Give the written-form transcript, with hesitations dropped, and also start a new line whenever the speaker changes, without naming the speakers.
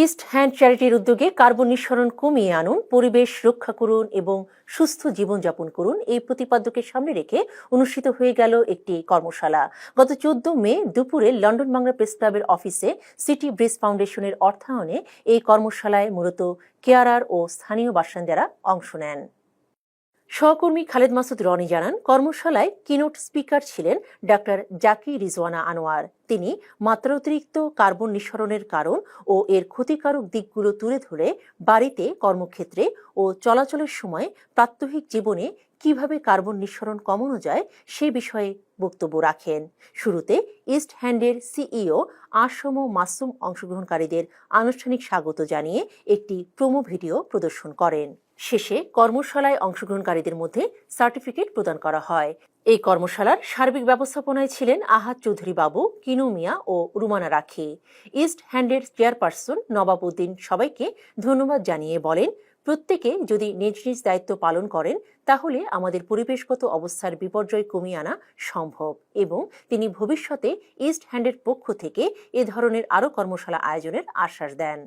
East hand চ্যারিটির উদ্যোগে carbon নিঃসরণ কমিয়ে আনুন, পরিবেশ রক্ষা করুন এবং সুস্থ জীবনযাপন করুন এই প্রতিপাদ্যকে সামনে রেখে অনুষ্ঠিত হয়ে গেল একটি কর্মশালা। গত 14 মে দুপুরে লন্ডন বাংলা প্রেস ক্লাবের অফিসে সিটি ব্রিজ ফাউন্ডেশনের অর্থায়নে এই কর্মশালায় মূলত কেয়ারার ও স্থানীয় বাসিন্দারা অংশ নেন। সহকর্মী খালেদ মাসুদ রনি জানান, কর্মশালায় কিনোট স্পিকার ছিলেন ডাক্তার জাকি রিজওয়ানা আনোয়ার। তিনি মাত্রাতিরিক্ত কার্বন নিঃসরণের কারণ ও এর ক্ষতিকারক দিকগুলো তুলে ধরে বাড়িতে, কর্মক্ষেত্রে ও চলাচলের সময় প্রাত্যহিক জীবনে কিভাবে কার্বন নিঃসরণ কমানো যায় সে বিষয়ে বক্তব্য রাখেন। শুরুতে ইস্ট হ্যান্ডের সিইও আসম মাসুম অংশগ্রহণকারীদের আনুষ্ঠানিক স্বাগত জানিয়ে একটি প্রোমো ভিডিও প্রদর্শন করেন। শেষে কর্মশালায় অংশগ্রহণকারীদের মধ্যে সার্টিফিকেট প্রদান করা হয়। এই কর্মশালার সার্বিক ব্যবস্থাপনায় ছিলেন আহাদ চৌধুরী বাবু, কিনু মিয়া ও রুমানা রাখি। ইস্ট হ্যান্ডের চেয়ারপারসন নবাব উদ্দিন সবাইকে ধন্যবাদ জানিয়ে বলেন, প্রত্যেকে যদি নিজ নিজ দায়িত্ব পালন করেন তাহলে আমাদের পরিবেশগত অবস্থার বিপর্যয় কমিয়ে আনা সম্ভব, এবং তিনি ভবিষ্যতে ইস্ট হ্যান্ডের পক্ষ থেকে এ ধরনের আরও কর্মশালা আয়োজনের আশ্বাস দেন।